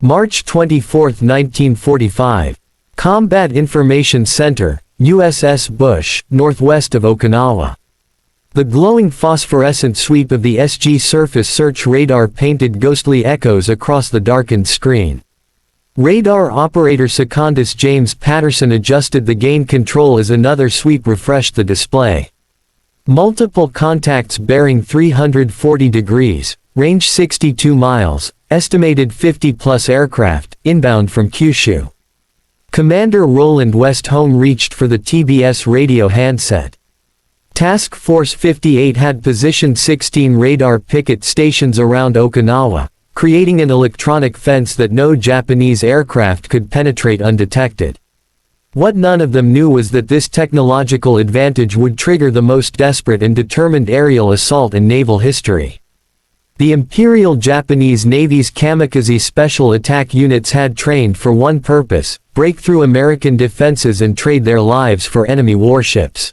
March 24, 1945. Combat Information Center, USS Bush, northwest of Okinawa. The glowing phosphorescent sweep of the SG surface search radar painted ghostly echoes across the darkened screen. Radar operator Secondus James Patterson adjusted the gain control as another sweep refreshed the display. Multiple contacts bearing 340 degrees, range 62 miles, estimated 50-plus aircraft, inbound from Kyushu. Commander Roland Westholm reached for the TBS radio handset. Task Force 58 had positioned 16 radar picket stations around Okinawa, creating an electronic fence that no Japanese aircraft could penetrate undetected. What none of them knew was that this technological advantage would trigger the most desperate and determined aerial assault in naval history. The Imperial Japanese Navy's Kamikaze special attack units had trained for one purpose: break through American defenses and trade their lives for enemy warships.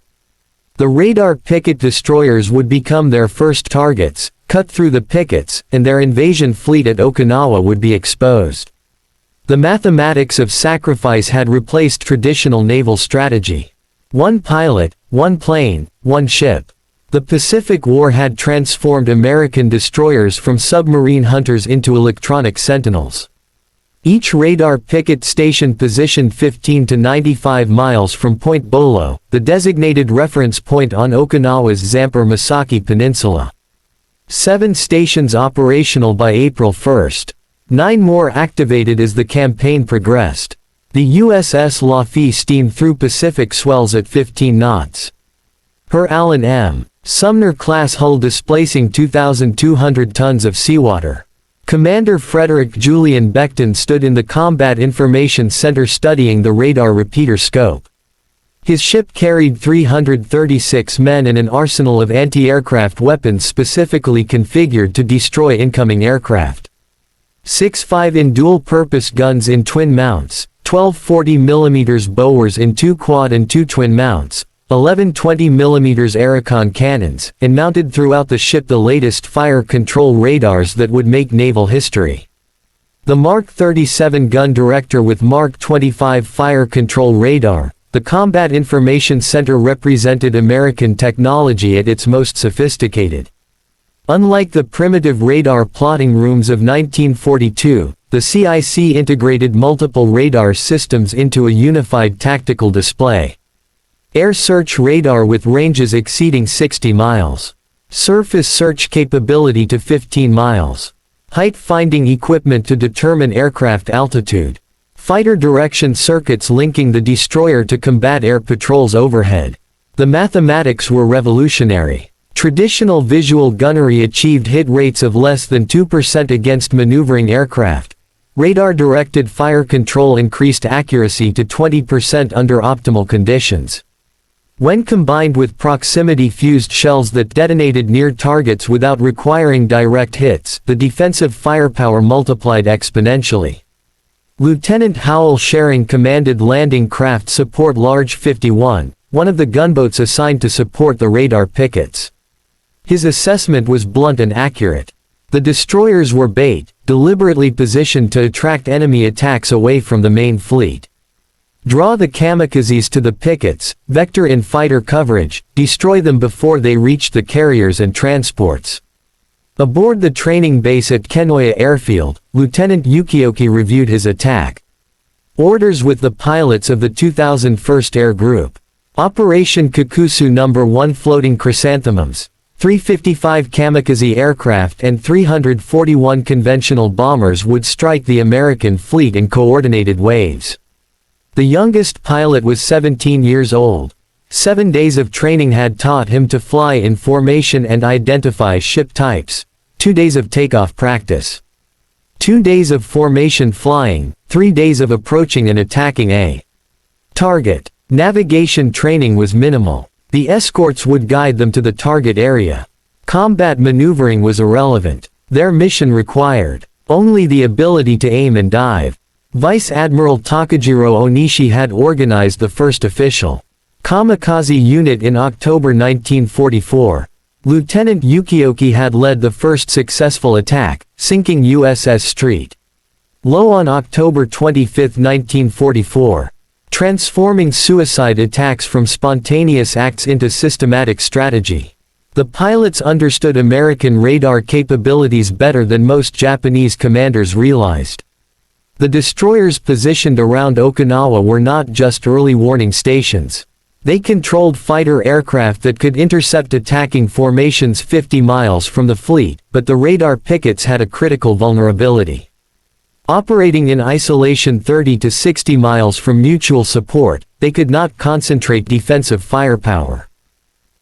The radar picket destroyers would become their first targets, cut through the pickets, and their invasion fleet at Okinawa would be exposed. The mathematics of sacrifice had replaced traditional naval strategy. One pilot, one plane, one ship. The Pacific War had transformed American destroyers from submarine hunters into electronic sentinels. Each radar picket station positioned 15 to 95 miles from Point Bolo, the designated reference point on Okinawa's Zamper-Misaki Peninsula. 7 stations operational by April 1. 9 more activated as the campaign progressed. The USS Laffey steamed through Pacific swells at 15 knots. Her Allen M. Sumner-class hull displacing 2,200 tons of seawater. Commander Frederick Julian Becton stood in the Combat Information Center studying the radar repeater scope. His ship carried 336 men and an arsenal of anti-aircraft weapons specifically configured to destroy incoming aircraft. 6 5-in dual-purpose guns in twin mounts, 12 40mm Bowers in 2 quad and 2 twin mounts, 11 20mm Aerocon cannons, and mounted throughout the ship the latest fire control radars that would make naval history. The Mark 37 gun director with Mark 25 fire control radar, the Combat Information Center represented American technology at its most sophisticated. Unlike the primitive radar plotting rooms of 1942, the CIC integrated multiple radar systems into a unified tactical display. Air search radar with ranges exceeding 60 miles. Surface search capability to 15 miles. Height finding equipment to determine aircraft altitude. Fighter direction circuits linking the destroyer to combat air patrols overhead. The mathematics were revolutionary. Traditional visual gunnery achieved hit rates of less than 2% against maneuvering aircraft. Radar-directed fire control increased accuracy to 20% under optimal conditions. When combined with proximity-fused shells that detonated near targets without requiring direct hits, the defensive firepower multiplied exponentially. Lieutenant Howell Schering commanded landing craft support Large 51, one of the gunboats assigned to support the radar pickets. His assessment was blunt and accurate. The destroyers were bait, deliberately positioned to attract enemy attacks away from the main fleet. Draw the kamikazes to the pickets, vector in fighter coverage, destroy them before they reach the carriers and transports. Aboard the training base at Kenoya Airfield, Lieutenant Yukioki reviewed his attack orders with the pilots of the 2001st Air Group. Operation Kikusui No. 1 floating chrysanthemums, 355 kamikaze aircraft and 341 conventional bombers would strike the American fleet in coordinated waves. The youngest pilot was 17 years old. 7 days of training had taught him to fly in formation and identify ship types. 2 days of takeoff practice. 2 days of formation flying, 3 days of approaching and attacking a target. Navigation training was minimal. The escorts would guide them to the target area. Combat maneuvering was irrelevant. Their mission required only the ability to aim and dive. Vice Admiral Takajiro Onishi had organized the first official kamikaze unit in October 1944. Lieutenant Yukioki had led the first successful attack, sinking USS Street. Low on October 25, 1944. Transforming suicide attacks from spontaneous acts into systematic strategy. The pilots understood American radar capabilities better than most Japanese commanders realized. The destroyers positioned around Okinawa were not just early warning stations. They controlled fighter aircraft that could intercept attacking formations 50 miles from the fleet, but the radar pickets had a critical vulnerability. Operating in isolation 30 to 60 miles from mutual support, they could not concentrate defensive firepower.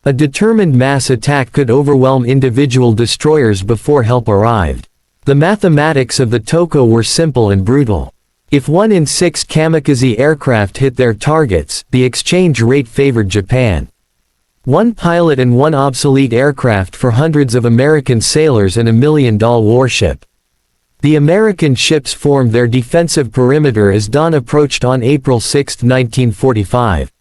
A determined mass attack could overwhelm individual destroyers before help arrived. The mathematics of the tokko were simple and brutal. If 1 in 6 kamikaze aircraft hit their targets, the exchange rate favored Japan. 1 pilot and 1 obsolete aircraft for hundreds of American sailors and $1 million warship. The American ships formed their defensive perimeter as dawn approached on April 6, 1945.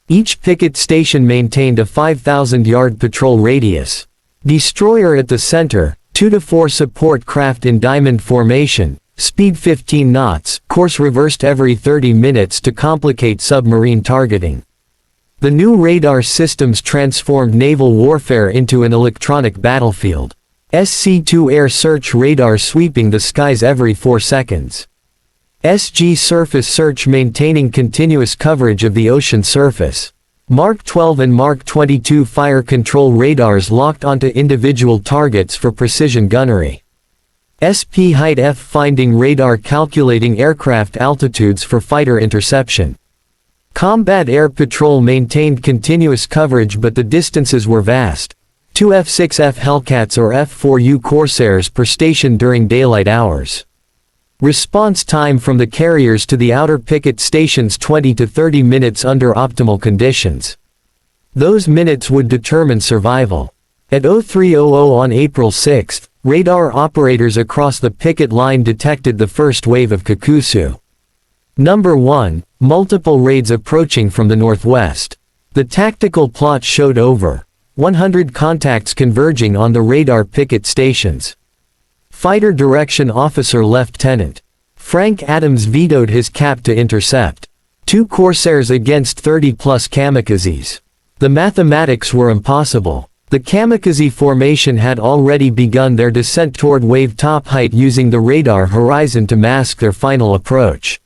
Each picket station maintained a 5,000-yard patrol radius. Destroyer at the center, 2 to 4 support craft in diamond formation, speed 15 knots, course reversed every 30 minutes to complicate submarine targeting. The new radar systems transformed naval warfare into an electronic battlefield. SC-2 air search radar sweeping the skies every 4 seconds. SG surface search maintaining continuous coverage of the ocean surface. Mark 12 and Mark 22 fire control radars locked onto individual targets for precision gunnery. SP height F finding radar calculating aircraft altitudes for fighter interception. Combat Air Patrol maintained continuous coverage but the distances were vast. 2 F-6F Hellcats or F-4U Corsairs per station during daylight hours. Response time from the carriers to the outer picket stations 20 to 30 minutes under optimal conditions. Those minutes would determine survival. At 03:00 on April 6, radar operators across the picket line detected the first wave of Kikusui. Number 1, multiple raids approaching from the northwest. The tactical plot showed over 100 contacts converging on the radar picket stations. Fighter Direction Officer Lieutenant Frank Adams vetoed his cap to intercept 2 Corsairs against 30-plus kamikazes. The mathematics were impossible. The kamikaze formation had already begun their descent toward wave top height using the radar horizon to mask their final approach.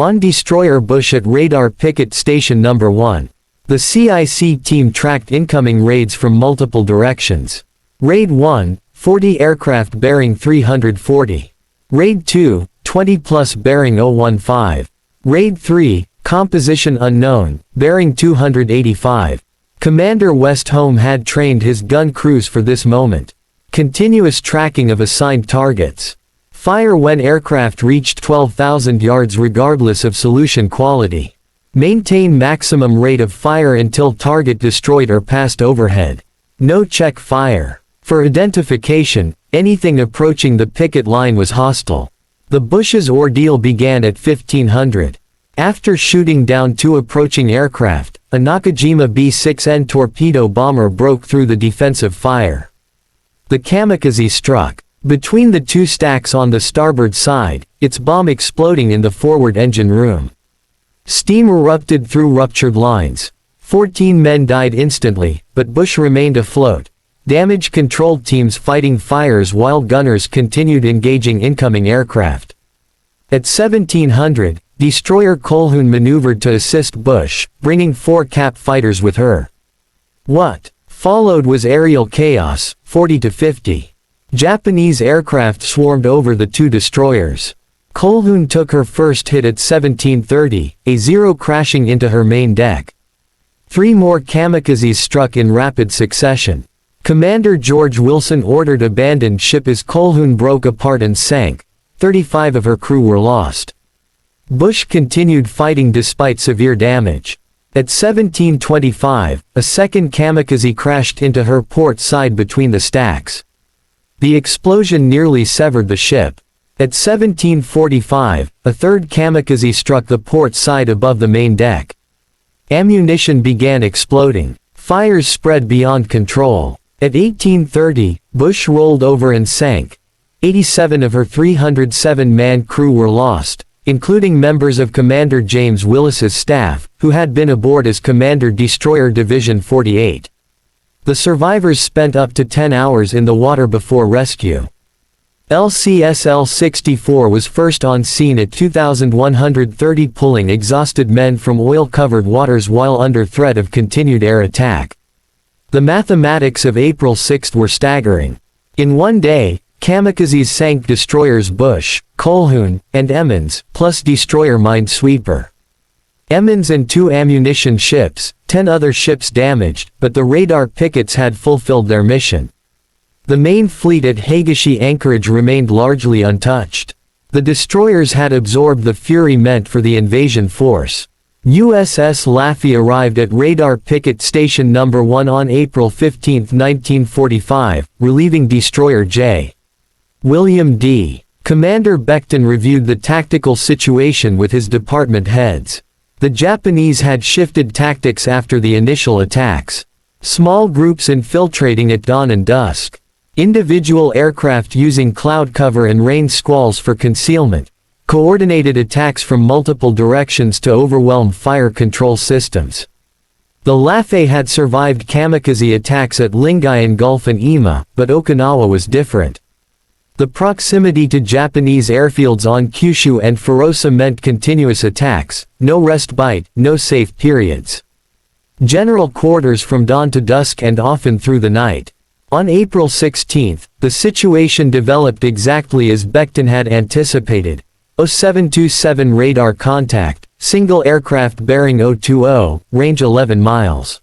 On Destroyer Bush at Radar Picket Station Number 1. The CIC team tracked incoming raids from multiple directions. Raid 1, 40 aircraft bearing 340. Raid 2, 20-plus bearing 015. Raid 3, composition unknown, bearing 285. Commander Westholm had trained his gun crews for this moment. Continuous tracking of assigned targets. Fire when aircraft reached 12,000 yards regardless of solution quality. Maintain maximum rate of fire until target destroyed or passed overhead. No check fire. For identification, anything approaching the picket line was hostile. The Bush's ordeal began at 1500. After shooting down 2 approaching aircraft, a Nakajima B-6N torpedo bomber broke through the defensive fire. The kamikaze struck. Between the 2 stacks on the starboard side, its bomb exploding in the forward engine room. Steam erupted through ruptured lines. 14 men died instantly, but Bush remained afloat. Damage control teams fighting fires while gunners continued engaging incoming aircraft. At 1700, destroyer Colquhoun maneuvered to assist Bush, bringing 4 cap fighters with her. What followed was aerial chaos, 40 to 50. Japanese aircraft swarmed over the 2 destroyers. Colquhoun took her first hit at 1730, A-0 crashing into her main deck. 3 more kamikazes struck in rapid succession. Commander George Wilson ordered abandoned ship as Colquhoun broke apart and sank. 35 of her crew were lost. Bush continued fighting despite severe damage. At 1725, a second kamikaze crashed into her port side between the stacks. The explosion nearly severed the ship. At 1745, a third kamikaze struck the port side above the main deck. Ammunition began exploding. Fires spread beyond control. At 1830, Bush rolled over and sank. 87 of her 307-man crew were lost, including members of Commander James Willis's staff, who had been aboard as Commander Destroyer Division 48. The survivors spent up to 10 hours in the water before rescue. LCSL-64 was first on scene at 2,130, pulling exhausted men from oil-covered waters while under threat of continued air attack. The mathematics of April 6 were staggering. In one day, kamikazes sank destroyers Bush, Colquhoun, and Emmons, plus destroyer Minesweeper. Emmons and 2 ammunition ships, 10 other ships damaged, but the radar pickets had fulfilled their mission. The main fleet at Higashi Anchorage remained largely untouched. The destroyers had absorbed the fury meant for the invasion force. USS Laffey arrived at Radar Picket Station No. 1 on April 15, 1945, relieving Destroyer J. William D. Commander Becton reviewed the tactical situation with his department heads. The Japanese had shifted tactics after the initial attacks. Small groups infiltrating at dawn and dusk. Individual aircraft using cloud cover and rain squalls for concealment. Coordinated attacks from multiple directions to overwhelm fire control systems. The Laffey had survived kamikaze attacks at Lingayen Gulf and Ima, but Okinawa was different. The proximity to Japanese airfields on Kyushu and Furosa meant continuous attacks, no respite, no safe periods. General quarters from dawn to dusk and often through the night. On April 16, the situation developed exactly as Becton had anticipated. 0727 radar contact, single aircraft bearing 020, range 11 miles.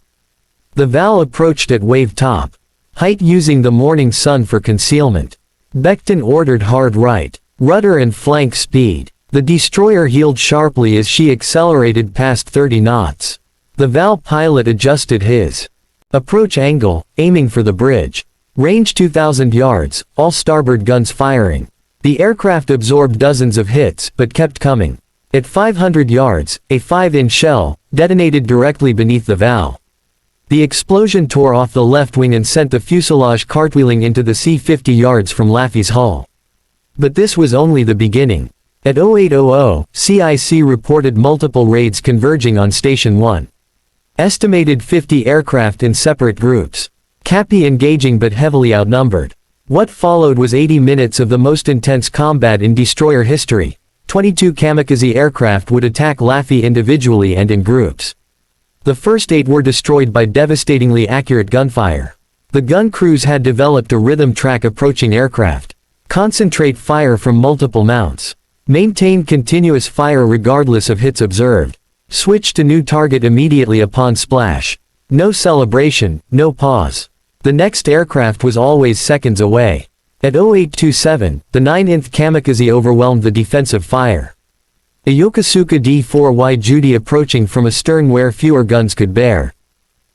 The VAL approached at wave top. Height using the morning sun for concealment. Becton ordered hard right, rudder and flank speed. The destroyer heeled sharply as she accelerated past 30 knots. The VAL pilot adjusted his approach angle, aiming for the bridge. Range 2,000 yards, all starboard guns firing. The aircraft absorbed dozens of hits, but kept coming. At 500 yards, a 5-inch shell detonated directly beneath the VAL. The explosion tore off the left wing and sent the fuselage cartwheeling into the sea 50 yards from Laffey's hull. But this was only the beginning. At 0800, CIC reported multiple raids converging on Station 1. Estimated 50 aircraft in separate groups. Cappy engaging but heavily outnumbered. What followed was 80 minutes of the most intense combat in destroyer history. 22 kamikaze aircraft would attack Laffey individually and in groups. The first 8 were destroyed by devastatingly accurate gunfire. The gun crews had developed a rhythm track approaching aircraft. Concentrate fire from multiple mounts. Maintain continuous fire regardless of hits observed. Switch to new target immediately upon splash. No celebration, no pause. The next aircraft was always seconds away. At 0827, the 9th kamikaze overwhelmed the defensive fire. A Yokosuka D-4Y Judy approaching from astern where fewer guns could bear.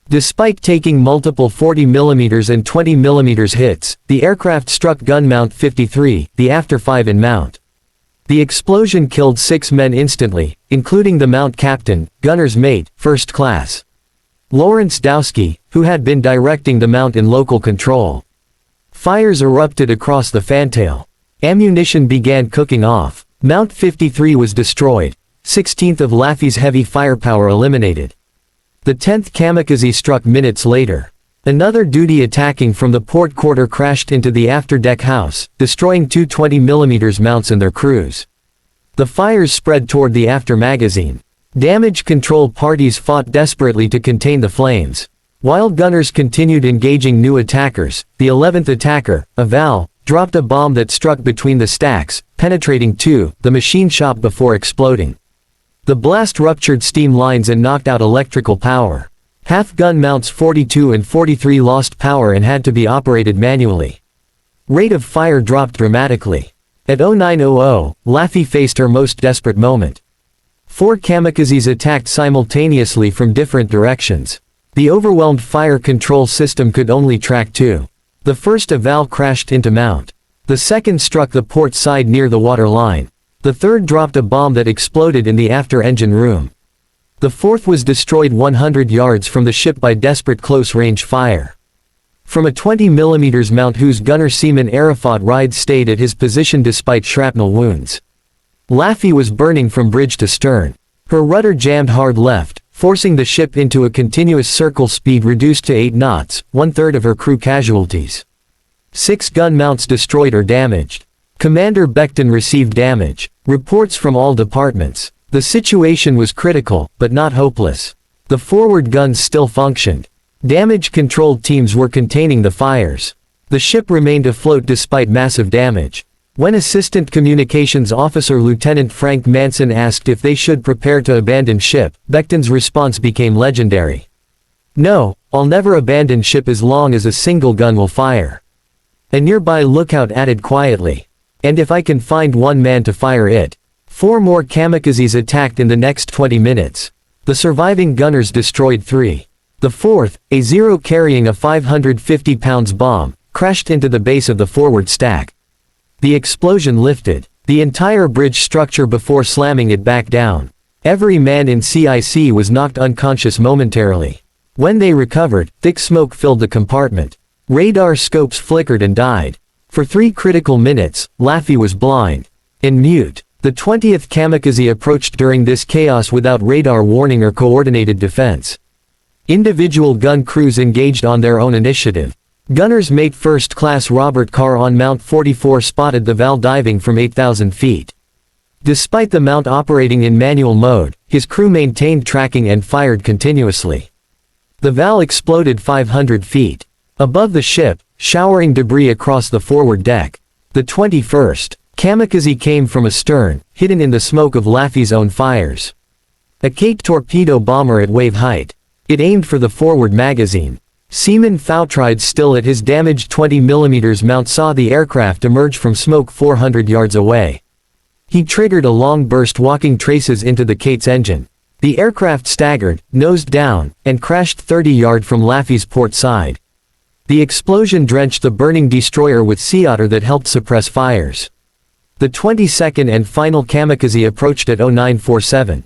Despite taking multiple 40mm and 20mm hits, the aircraft struck gun mount 53, the after 5 in mount. The explosion killed 6 men instantly, including the mount captain, gunner's mate, first class Lawrence Dowski, who had been directing the mount in local control. Fires erupted across the fantail. Ammunition began cooking off. Mount 53 was destroyed. 16th of Laffey's heavy firepower eliminated. The 10th kamikaze struck minutes later. Another duty attacking from the port quarter crashed into the afterdeck house, destroying 2 20mm mounts and their crews. The fires spread toward the after magazine. Damage control parties fought desperately to contain the flames. While gunners continued engaging new attackers, the 11th attacker, a VAL, dropped a bomb that struck between the stacks, penetrating the machine shop before exploding. The blast ruptured steam lines and knocked out electrical power. Half-gun mounts 42 and 43 lost power and had to be operated manually. Rate of fire dropped dramatically. At 0900, Laffey faced her most desperate moment. 4 kamikazes attacked simultaneously from different directions. The overwhelmed fire control system could only track 2. The first VAL crashed into mount. The second struck the port side near the water line. The third dropped a bomb that exploded in the after engine room. The fourth was destroyed 100 yards from the ship by desperate close-range fire. from a 20mm mount whose gunner Seaman Arafat Ride stayed at his position despite shrapnel wounds. Laffey was burning from bridge to stern. Her rudder jammed hard left, forcing the ship into a continuous circle, speed reduced to 8 knots, 1/3 of her crew casualties. 6 gun mounts destroyed or damaged. Commander Becton received damage. Reports from all departments. The situation was critical, but not hopeless. The forward guns still functioned. Damage control teams were containing the fires. The ship remained afloat despite massive damage. When Assistant Communications Officer Lieutenant Frank Manson asked if they should prepare to abandon ship, Becton's response became legendary. "No, I'll never abandon ship as long as a single gun will fire." A nearby lookout added quietly, "And if I can find one man to fire it." 4 more kamikazes attacked in the next 20 minutes. The surviving gunners destroyed 3. The fourth, a Zero carrying a 550 pounds bomb, crashed into the base of the forward stack. The explosion lifted the entire bridge structure before slamming it back down. Every man in CIC was knocked unconscious momentarily. When they recovered, thick smoke filled the compartment. Radar scopes flickered and died. For 3 critical minutes, Laffey was blind and mute. The 20th kamikaze approached during this chaos without radar warning or coordinated defense. Individual gun crews engaged on their own initiative. Gunner's mate First Class Robert Carr on Mount 44 spotted the Val diving from 8,000 feet. Despite the mount operating in manual mode, his crew maintained tracking and fired continuously. The Val exploded 500 feet above the ship, showering debris across the forward deck. The 21st kamikaze came from astern, hidden in the smoke of Laffey's own fires. A Kate torpedo bomber at wave height. It aimed for the forward magazine. Seaman Foutrides, still at his damaged 20mm mount, saw the aircraft emerge from smoke 400 yards away. He triggered a long burst, walking traces into the Kate's engine. The aircraft staggered, nosed down, and crashed 30 yards from Laffey's port side. The explosion drenched the burning destroyer with sea otter that helped suppress fires. The 22nd and final kamikaze approached at 0947.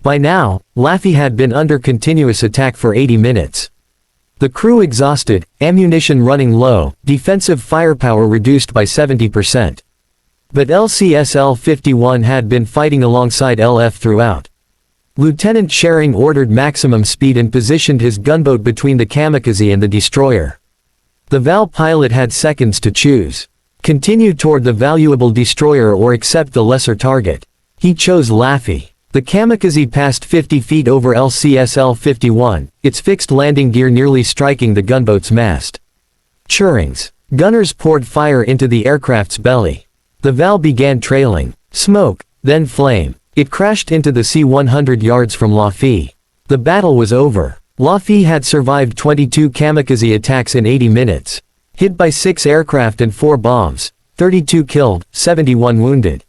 By now, Laffey had been under continuous attack for 80 minutes. The crew exhausted, ammunition running low, defensive firepower reduced by 70%. But LCS L-51 had been fighting alongside LF throughout. Lieutenant Schering ordered maximum speed and positioned his gunboat between the kamikaze and the destroyer. The Val pilot had seconds to choose. Continue toward the valuable destroyer or accept the lesser target. He chose Laffey. The kamikaze passed 50 feet over LCS L-51, its fixed landing gear nearly striking the gunboat's mast. Schering's gunners poured fire into the aircraft's belly. The Val began trailing smoke, then flame. It crashed into the sea 100 yards from Laffey. The battle was over. Laffey had survived 22 kamikaze attacks in 80 minutes. Hit by 6 aircraft and 4 bombs, 32 killed, 71 wounded.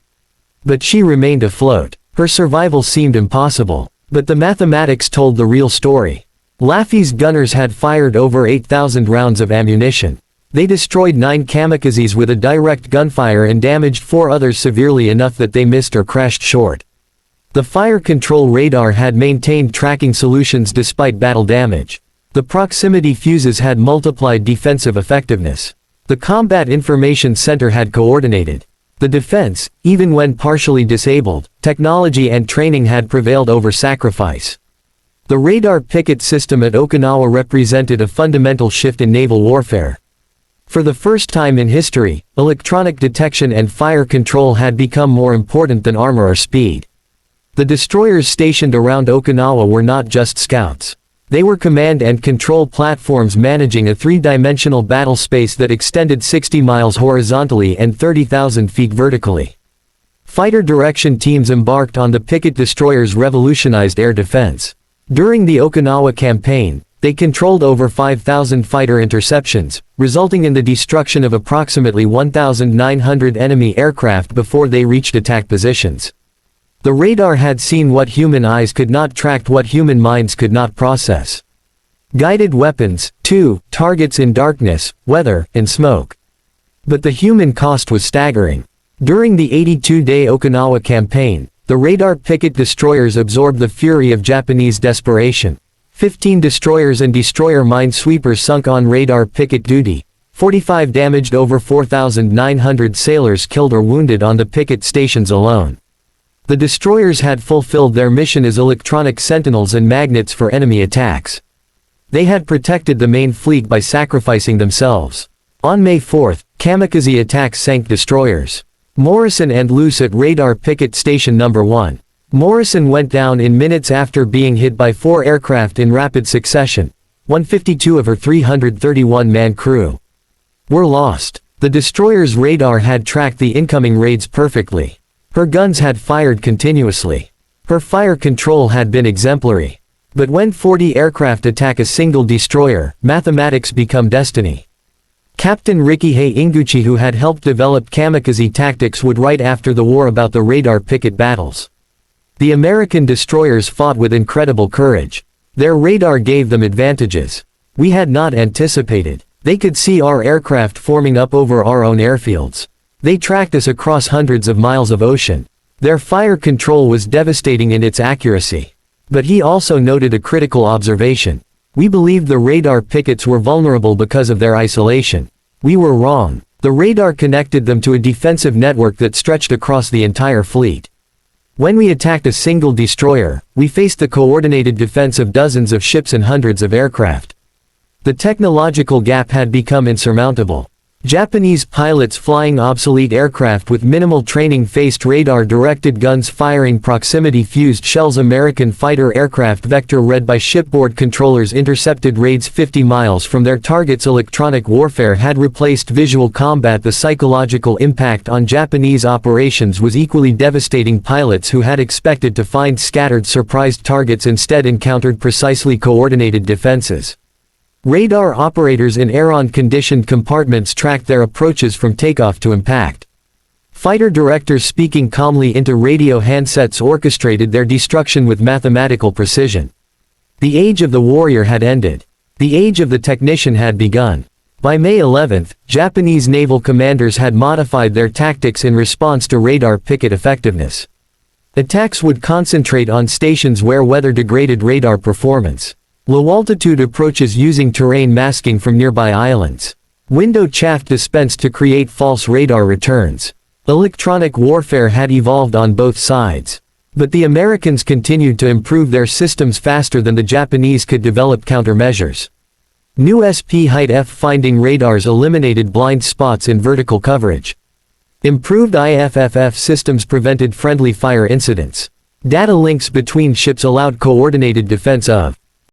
But she remained afloat. Her survival seemed impossible. But the mathematics told the real story. Laffey's gunners had fired over 8,000 rounds of ammunition. They destroyed 9 kamikazes with a direct gunfire and damaged 4 others severely enough that they missed or crashed short. The fire control radar had maintained tracking solutions despite battle damage. The proximity fuses had multiplied defensive effectiveness. The Combat Information Center had coordinated the defense. Even when partially disabled, technology and training had prevailed over sacrifice. The radar Picket system at Okinawa represented a fundamental shift in naval warfare. For the first time in history, electronic detection and fire control had become more important than armor or speed. The destroyers stationed around Okinawa were not just scouts. They were command and control platforms managing a 3-dimensional battle space that extended 60 miles horizontally and 30,000 feet vertically. Fighter direction teams embarked on the Picket destroyers revolutionized air defense. During the Okinawa campaign, they controlled over 5,000 fighter interceptions, resulting in the destruction of approximately 1,900 enemy aircraft before they reached attack positions. The radar had seen what human eyes could not track, what human minds could not process. Guided weapons, too, targets in darkness, weather, and smoke. But the human cost was staggering. During the 82-day Okinawa campaign, the radar Picket destroyers absorbed the fury of Japanese desperation. 15 destroyers and destroyer minesweepers sunk on radar picket duty, 45 damaged, over 4,900 sailors killed or wounded on the picket stations alone. The destroyers had fulfilled their mission as electronic sentinels and magnets for enemy attacks. They had protected the main fleet by sacrificing themselves. On May 4, kamikaze attacks sank destroyers Morrison and Luce at radar picket station number 1. Morrison went down in minutes after being hit by 4 aircraft in rapid succession. 152 of her 331-man crew were lost. The destroyer's radar had tracked the incoming raids perfectly. Her guns had fired continuously. Her fire control had been exemplary. But when 40 aircraft attack a single destroyer, mathematics become destiny. Captain Rikihei Inguchi, who had helped develop kamikaze tactics, would write after the war about the radar picket battles. The American destroyers fought with incredible courage. Their radar gave them advantages we had not anticipated. They could see our aircraft forming up over our own airfields. They tracked us across hundreds of miles of ocean. Their fire control was devastating in its accuracy. But he also noted a critical observation. We believed the radar pickets were vulnerable because of their isolation. We were wrong. The radar connected them to a defensive network that stretched across the entire fleet. When we attacked a single destroyer, we faced the coordinated defense of dozens of ships and hundreds of aircraft. The technological gap had become insurmountable. Japanese pilots flying obsolete aircraft with minimal training faced radar-directed guns firing proximity-fused shells. American fighter aircraft vector read by shipboard controllers intercepted raids 50 miles from their targets. Electronic warfare had replaced visual combat. The psychological impact on Japanese operations was equally devastating. Pilots who had expected to find scattered, surprised targets instead encountered precisely coordinated defenses. Radar operators in aeron-conditioned compartments tracked their approaches from takeoff to impact. Fighter directors speaking calmly into radio handsets orchestrated their destruction with mathematical precision. The age of the warrior had ended. The age of the technician had begun. By May 11, Japanese naval commanders had modified their tactics in response to radar picket effectiveness. Attacks would concentrate on stations where weather degraded radar performance. Low-altitude approaches using terrain masking from nearby islands. Window chaff dispensed to create false radar returns. Electronic warfare had evolved on both sides. But the Americans continued to improve their systems faster than the Japanese could develop countermeasures. New SP-height finding radars eliminated blind spots in vertical coverage. Improved IFFF systems prevented friendly fire incidents. Data links between ships allowed coordinated defense of